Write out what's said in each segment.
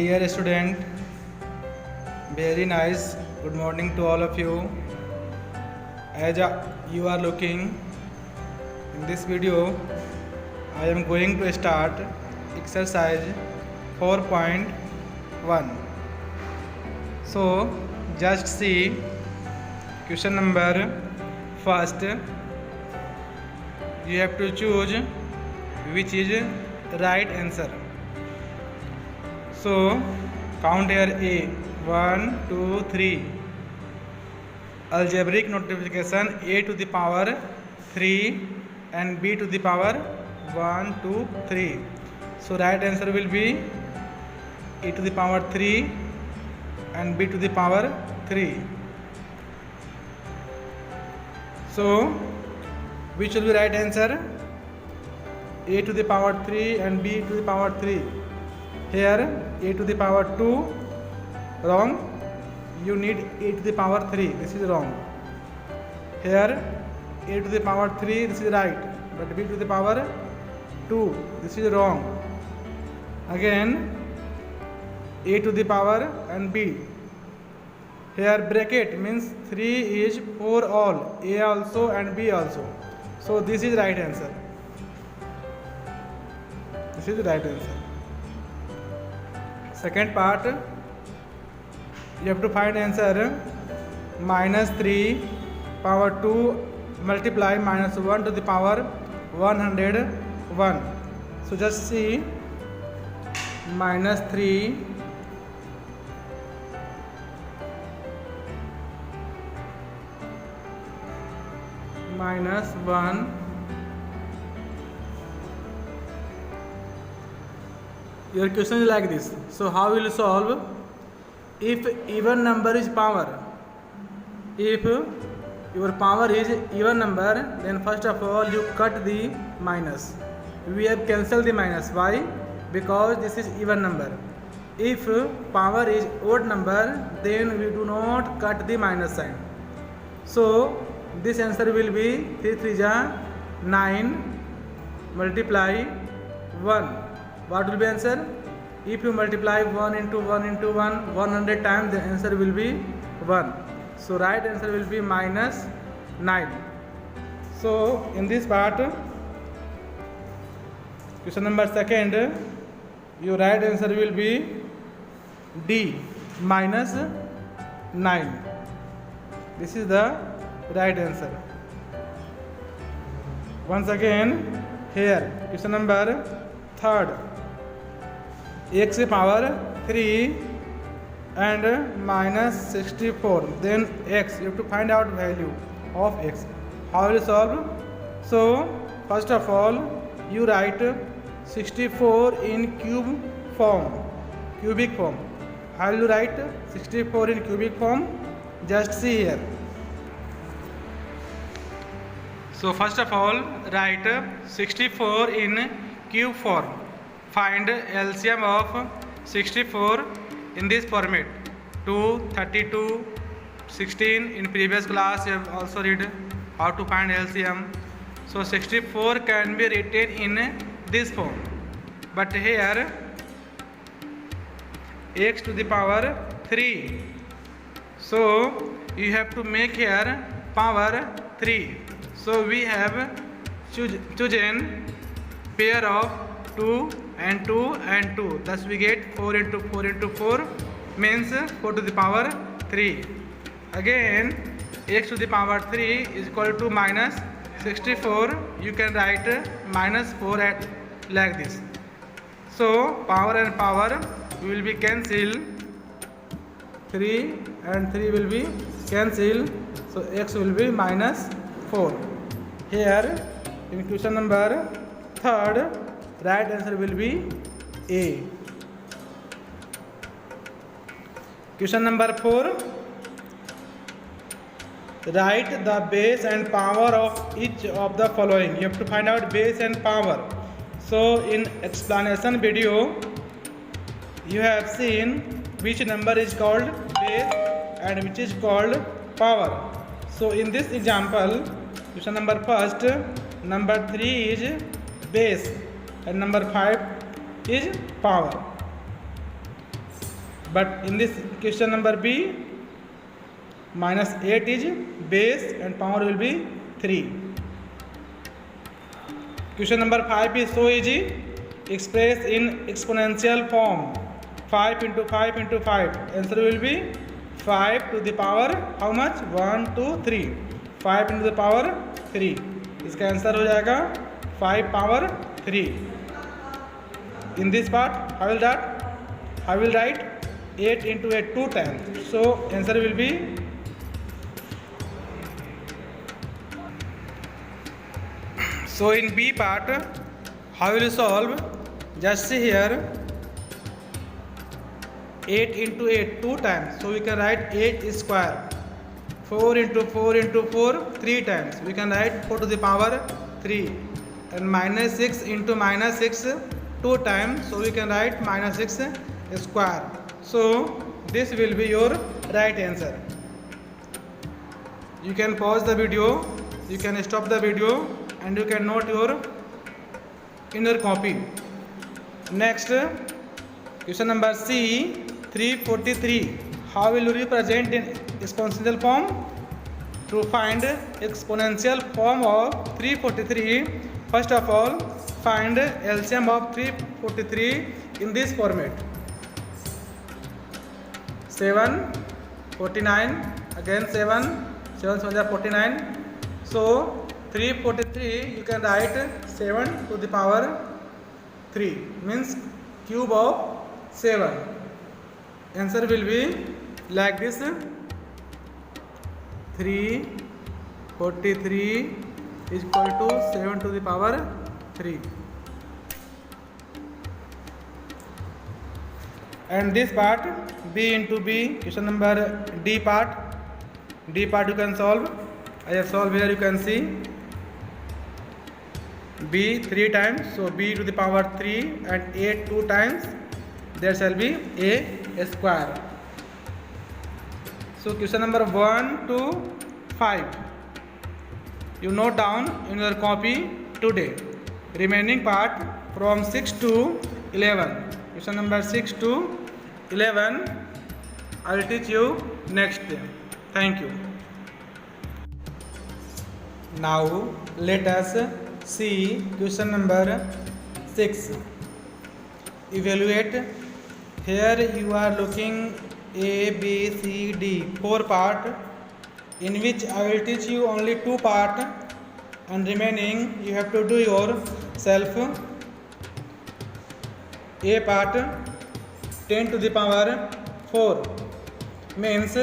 Dear student, very nice good morning to all of you. As you are looking in this video, I am going to start exercise 4.1. So just see question number first. You have to choose which is right answer. So count here A 1, 2, 3. Algebraic multiplication A to the power 3 and B to the power 1, 2, 3. So right answer will be A to the power 3 and B to the power 3. So which will be right answer? A to the power 3 and B to the power 3. Here A to the power 2 wrong. You need A to the power 3. This is wrong. Here A to the power 3, this is right, but B to the power 2, this is wrong. Again A to the power and B. Here bracket means 3 is for all, A also and B also. So this is right answer. This is the right answer. Second part, you have to find answer. Minus 3 power 2 multiply minus 1 to the power 101. So just see minus 3 minus 1. Your question is like this. So how will you solve? If even number is power, if your power is even number, then first of all you cut the minus. We have cancelled the minus. Why? Because this is even number. If power is odd number, then we do not cut the minus sign. So this answer will be 3 3 ja 9 multiply 1. What will be answer? If you multiply 1 into 1 into 1 100 times, the answer will be 1. So right answer will be minus 9. So in this part, question number second, your right answer will be D, minus 9. This is the right answer. Once again, here question number third, x power 3 and minus 64, then x, you have to find out value of x. How will you solve? So first of all you write 64 in cubic form. How will you write 64 in cubic form? Just see here. So first of all write 64 in cube form. Find LCM of 64 in this format. 2, 32, 16. In previous class you have also read how to find LCM. So 64 can be written in this form. But here x to the power 3. So you have to make here power 3. So we have chosen pair of 2 and 2 and 2. Thus we get 4 into 4 into 4 means 4 to the power 3. Again x to the power 3 is equal to minus 64. You can write minus 4 at like this. So power and power will be cancelled. 3 and 3 will be cancelled. So x will be minus 4. Here in question number third, right answer will be A. Question number 4. Write the base and power of each of the following. You have to find out base and power. So in explanation video, you have seen which number is called base and which is called power. So in this example, question number first, number 3 is base and number 5 is power. But in this question number B, minus 8 is base and power will be 3. Question number 5 is so easy. Express in exponential form. 5 into 5 into 5. Answer will be 5 to the power how much? 1, 2, 3. 5 into the power 3. इसका answer हो जाएगा 5 power 3. In this part, how will that? I will write 8 into 8 2 times. So answer will be so in B part, how will you solve? Just see here 8 into 8 2 times. So we can write 8 square. 4 into 4 into 4 3 times. We can write 4 to the power 3. And minus 6 into minus 6 2 times. So we can write minus 6 square. So this will be your right answer. You can pause the video, you can stop the video, and you can note your inner copy. Next, question number C, 343. How will you represent in exponential form? To find exponential form of 343, first of all, find LCM of 343 in this format. 7, 49, again 7, 7 49. So 343 you can write 7 to the power 3 means cube of 7. Answer will be like this. 343 is equal to 7 to the power 3. And this part B into B, question number D part. D part you can solve. I have solved here, you can see B 3 times, so B to the power 3 and 8 2 times, there shall be A square. So question number 1 to 5 you note down in your copy today. Remaining part from 6 to 11. Question number 6 to 11 I will teach you next day. Thank you. Now let us see question number 6. Evaluate. Here you are looking A, B, C, D, 4 part, in which I will teach you only 2 part, and remaining you have to do yourself. A part 10 to the power 4 means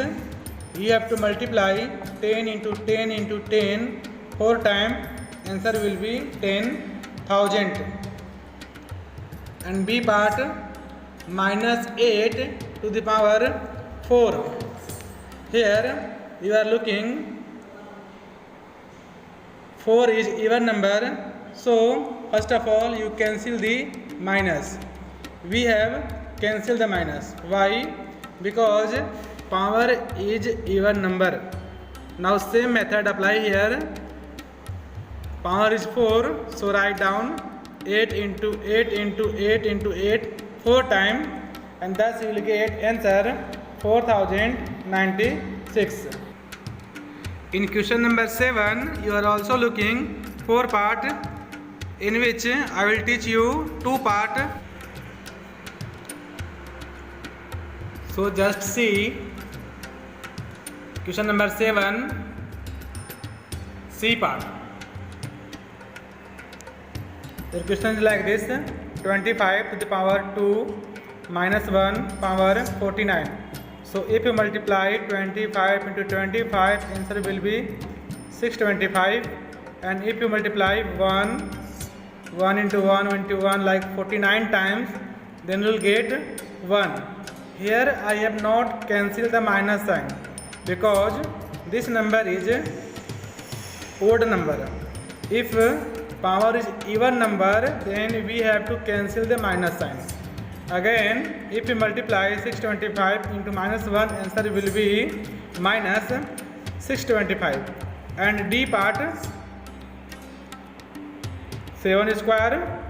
you have to multiply 10 into 10 into 10 4 times. Answer will be 10,000. And B part minus 8 to the power 4. Here you are looking 4 is even number, so first of all you cancel the minus. We have cancelled the minus. Why? Because power is even number. Now same method apply here. Power is 4, so write down 8 into 8 into 8 into 8 4 times, and thus you will get answer 4096. In question number 7 you are also looking 4 part, in which I will teach you 2 part. So just see question number 7 C part. The question is like this: 25 to the power 2 minus 1 power 49. So if you multiply 25 into 25, answer will be 625. And if you multiply 1 into 1 into 1 like 49 times, then you will get 1. Here I have not cancelled the minus sign because this number is odd number. If power is even number, then we have to cancel the minus sign. Again, if we multiply 625 into minus 1, answer will be minus 625. And D part 7 square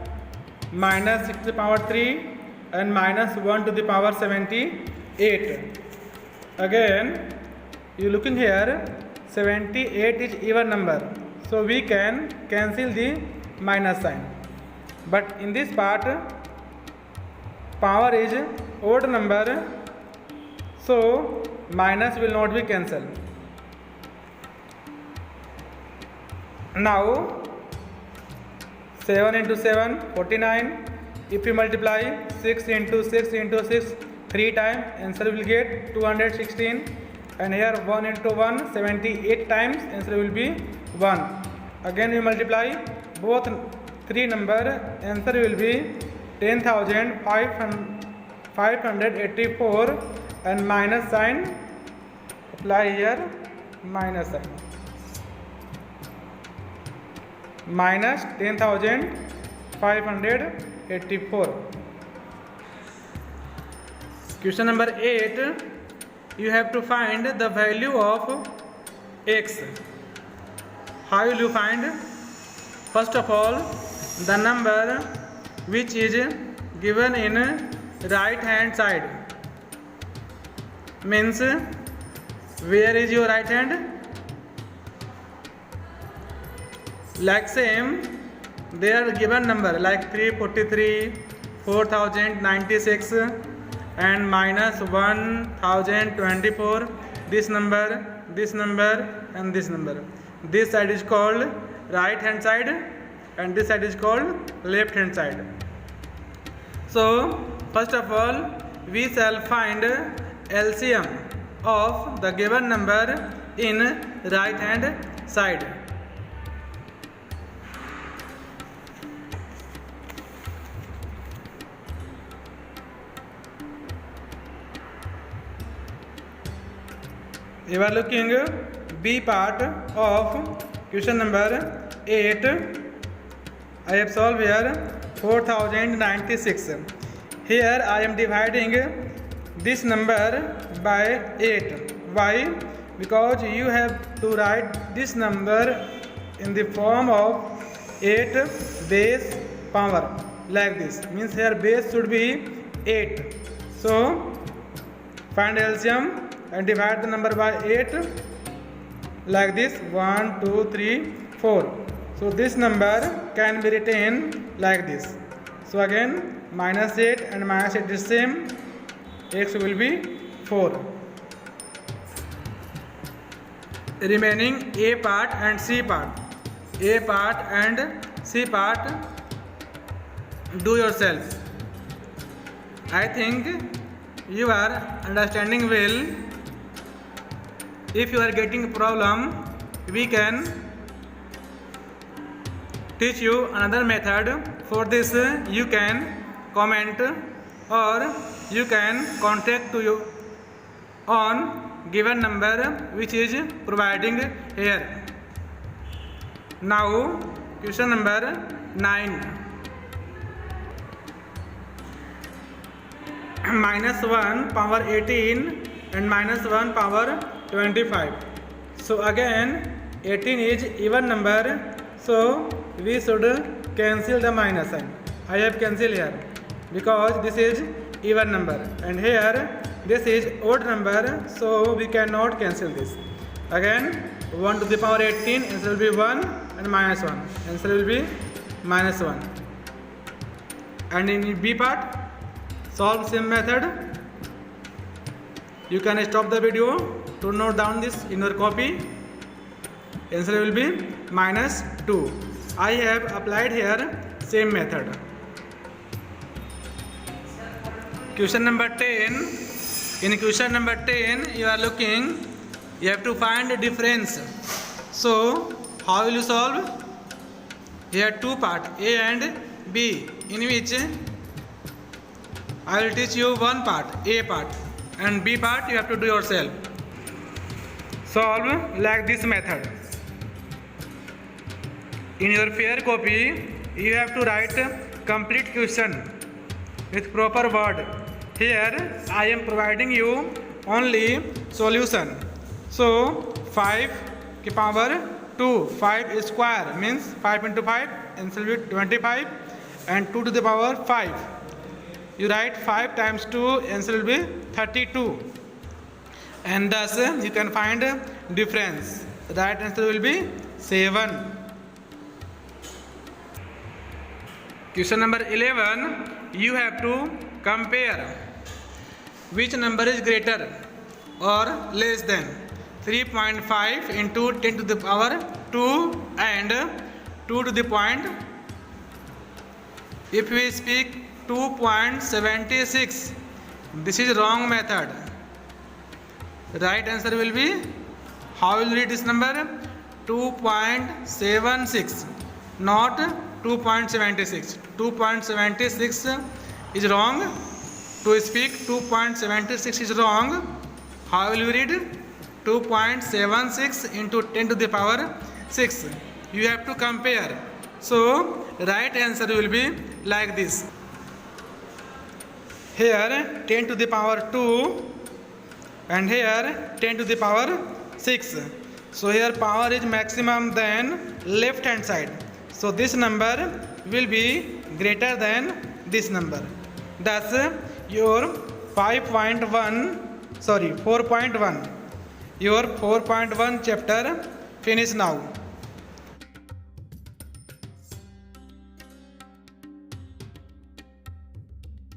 minus 6 to the power 3 and minus 1 to the power 74. 8. Again, you looking here, 78 is even number, so we can cancel the minus sign. But in this part, power is odd number, so minus will not be cancelled. Now 7 into 7, 49. If you multiply 6 into 6 into 6 3 times, answer will get 216. And here 1 into 1, 78 times, answer will be 1. Again we multiply both 3 number, answer will be 10,584, and minus sign, apply here minus sign, minus 10,584. Question number 8, you have to find the value of x. How will you find? First of all, the number which is given in right hand side, means where is your right hand? Like same, there are given number like 343, 4096 and minus 1024. This number and this number. This side is called right hand side and this side is called left hand side. So first of all, we shall find LCM of the given number in right hand side. You are looking B part of question number 8. I have solved here 4096. Here I am dividing this number by 8. Why? Because you have to write this number in the form of 8 base power, like this. Means here base should be 8. So find LCM and divide the number by 8 like this, 1, 2, 3, 4. So this number can be written like this. So again minus 8 and minus 8 is same, x will be 4. Remaining A part and C part. A part and C part do yourself. I think you are understanding well. If you are getting problem, we can teach you another method. For this you can comment or you can contact to you on given number which is providing here. Now question number 9. Minus 1 power 18 and minus 1 power 25. So again 18 is even number, so we should cancel the minus sign. I have cancelled here because this is even number and here this is odd number, so we cannot cancel this. Again 1 to the power 18, answer will be 1 and minus 1, answer will be minus 1. And in B part, solve same method. You can stop the video to note down this in your copy. Answer will be minus 2. I have applied here same method. Question number 10. In question number 10, you are looking, you have to find the difference. So how will you solve? Here two parts, A and B, in which I will teach you one part, A part, and B part you have to do yourself. Solve like this method. In your fair copy, you have to write complete question with proper word. Here I am providing you only solution. So 5 की power 2, 5 square means 5 into 5, answer will be 25, and 2 to the power 5. you write 5 times 2, answer will be 32. And thus you can find difference. The right answer will be 7. Question number 11, you have to compare which number is greater or less than 3.5 into 10 to the power 2 and 2 to the point. If we speak 2.76, this is wrong method. The right answer will be, how will you read this number? 2.76, not 2.76. 2.76 is wrong. To speak 2.76 is wrong. How will you read? 2.76 into 10 to the power 6. You have to compare. So right answer will be like this. Here 10 to the power 2 and here 10 to the power 6. So here power is maximum than left hand side. So this number will be greater than this number. Thus your 4.1, your 4.1 chapter finish now.